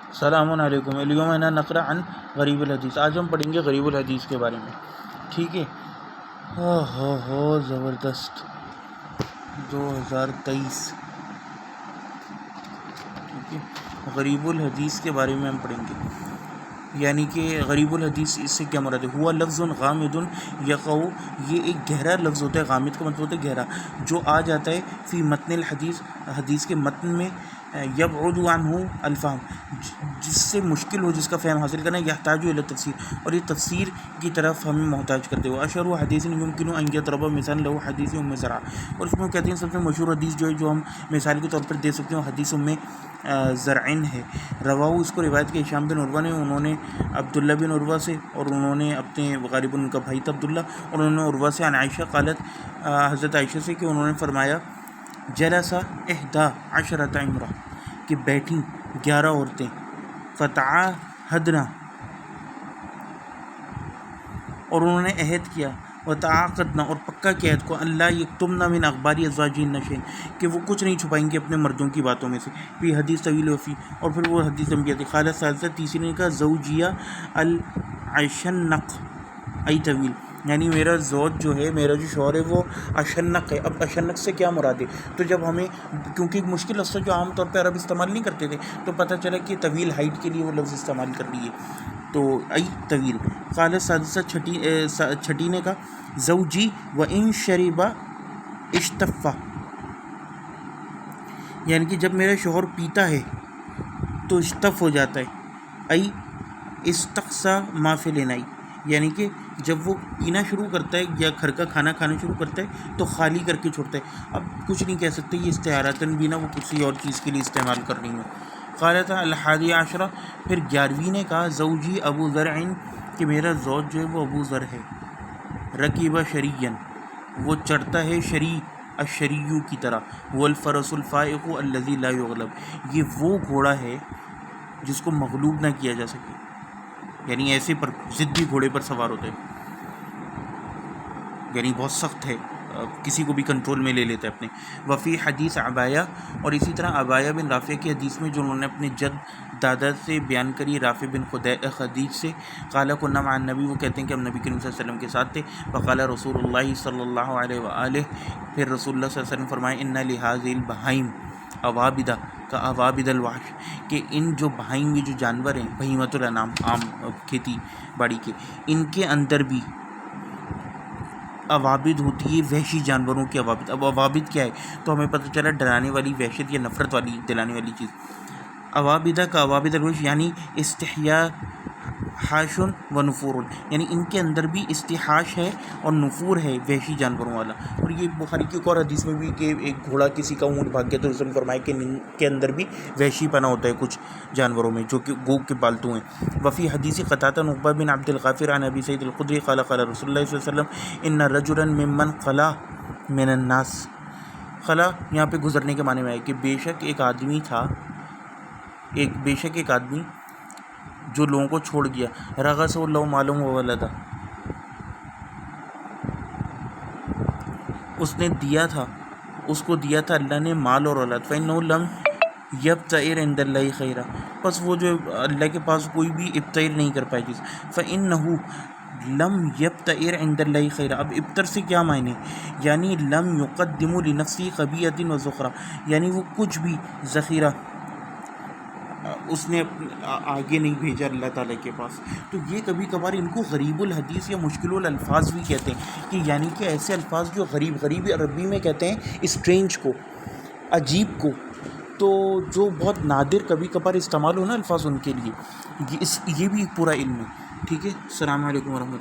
السلام علیکم، اليوم نقرأ عن غریب الحدیث۔ آج ہم پڑھیں گے غریب الحدیث کے بارے میں، ٹھیک ہے؟ زبردست 2023، ٹھیک ہے؟ غریب الحدیث کے بارے میں ہم پڑھیں گے، یعنی کہ غریب الحدیث اس سے کیا مراد ہے؟ ہوا لفظ غامض یقع، یہ ایک گہرا لفظ ہوتا ہے۔ غامض کا مطلب ہوتا ہے گہرا، جو آ جاتا ہے فی متن الحدیث، حدیث کے متن میں، یبعد عنہ الفہم، جس سے مشکل ہو جس کا فہم حاصل کرنا، یحتاج الی تفسیر، اور یہ تفسیر کی طرف ہمیں محتاج کرتے ہو۔ اشہر حدیث یمکن ان یضرب مثلا لہ حدیث ام زرع، اور اس میں کہتے ہیں سب سے مشہور حدیث جو ہے جو ہم مثال کے طور پر دے سکتے ہیں، حدیث ام زرعن ہے۔ رواہ، اس کو روایت کے ہشام بن عروہ نے، انہوں نے عبداللہ بن عروہ سے، اور انہوں نے اپنے غالباً ان کا بھائی تھا عبداللہ، اور انہوں نے عروہ سے عن عائشہ قالت، حضرت عائشہ سے کہ انہوں نے فرمایا، جلس 11 امرأ، کہ بیٹھیں 11 عورتیں، فتعاہدنا، اور انہوں نے عہد کیا، وتعاقدنا، اور پکا کیا عہد کو، اللہ یکتمنا من اخبار ازواجہن شیئا، کہ وہ کچھ نہیں چھپائیں گے اپنے مردوں کی باتوں میں سے، فی حدیث طویل وفی، اور پھر وہ حدیث لمبی آتی۔ قالت ثالثہ، تیسری نے کہا، زوجیہ الاشنق ای طویل، یعنی میرا زوج جو ہے، میرا جو شوہر ہے وہ اشنق ہے۔ اب اشنق سے کیا مراد ہے؟ تو جب ہمیں، کیونکہ ایک مشکل لفظ جو عام طور پہ عرب استعمال نہیں کرتے تھے، تو پتہ چلا کہ طویل ہائٹ کے لیے وہ لفظ استعمال کر لیے، تو ای طویل۔ قالت سادسہ، چھٹی نے کہا، زوجی و ان شرب اشتفا، یعنی کہ جب میرا شوہر پیتا ہے تو اشتف ہو جاتا ہے، ای استقصا ما فی الاناء، یعنی کہ جب وہ پینا شروع کرتا ہے یا گھر کا کھانا کھانا شروع کرتا ہے تو خالی کر کے چھوڑتا ہے۔ اب کچھ نہیں کہہ سکتے، یہ استعارتاً بھی نہ وہ کسی اور چیز کے لیے استعمال کر رہی ہوں۔ قالت الحادی عشرہ، پھر 11ویں نے کہا، زوجی ابو ذر، کہ میرا زوج جو ہے وہ ابو ذر ہے، رکیب شریعن، وہ چڑھتا ہے شریع، الشریع کی طرح، والفرس الفائق الذی لا یغلب، یہ وہ گھوڑا ہے جس کو مغلوب نہ کیا جا سکے، یعنی ایسے پر ضدی گھوڑے پر سوار ہوتے ہیں، یعنی بہت سخت ہے، کسی کو بھی کنٹرول میں لے لیتا ہے اپنے۔ وفی حدیث عبایہ، اور اسی طرح عبایہ بن رافع کی حدیث میں جو انہوں نے اپنے جد دادا سے بیان کری، رافع بن خدیج سے، قال کنا مع النبی، وہ کہتے ہیں کہ ہم نبی کریم صلی اللہ علیہ وسلم کے ساتھ تھے، فقال رسول اللہ صلی اللہ علیہ وآلہ، پھر رسول اللہ صلی اللہ علیہ وسلم فرمائے، ان لہذه البہائم عوابدہ، کا عوابد الوحش، کہ ان جو بہائم، یہ جو جانور ہیں، بہیمۃ الانعام، عام کھیتی باڑی کے، ان کے اندر بھی عوابد ہوتی ہے، وحشی جانوروں کی عوابد۔ اب عوابد کیا ہے؟ تو ہمیں پتہ چلا ڈرانے والی، وحشت یا نفرت والی، دلانے والی چیز۔ عوابدہ کا عوابد الوحش، یعنی استحیاش و نفور، یعنی ان کے اندر بھی استحاش ہے اور نفور ہے، وحشی جانوروں والا۔ اور یہ بخاری کی ایک اور حدیث میں بھی کہ ایک گھوڑا کسی کا اونٹ بھاگ گیا تو رسول نے فرمایا کہ ان کے اندر بھی وحشی پنا ہوتا ہے کچھ جانوروں میں جو کہ گوگ کے پالتو ہیں۔ وفی حدیث قتادہ عقبہ بن عبد الغافر عن ابی سعید الخدری قال قال رسول اللہ صلی اللہ علیہ وسلم، ان رجلا ممن خلا من الناس، خلا یہاں پہ گزرنے کے معنی میں ہے کہ بے شک ایک آدمی تھا، بے شک ایک آدمی جو لوگوں کو چھوڑ گیا، رغس اللہ معلوم و ولدا، اس نے دیا تھا، اس کو دیا تھا اللہ نے مال اور اولاد، فإنه لم یبتئر عند اللہ خیرا، بس وہ جو اللہ کے پاس کوئی بھی ابتئر نہیں کر پائے چیز، فإنه لم یبتئر عند اللہ خیرا۔ اب ابتر سے کیا معنی؟ یعنی لم یقدم لنفسی خبیئۃ و ذخرہ، یعنی وہ کچھ بھی ذخیرہ اس نے آگے نہیں بھیجا اللہ تعالیٰ کے پاس۔ تو یہ کبھی کبھار ان کو غریب الحدیث یا مشکل الالفاظ بھی کہتے ہیں، کہ یعنی کہ ایسے الفاظ جو غریب عربی میں کہتے ہیں اسٹرینج کو، عجیب کو، تو جو بہت نادر کبھی کبھار استعمال ہو نا الفاظ ان کے لیے، یہ بھی پورا علم ہے، ٹھیک ہے۔ السلام علیکم ورحمۃ اللہ۔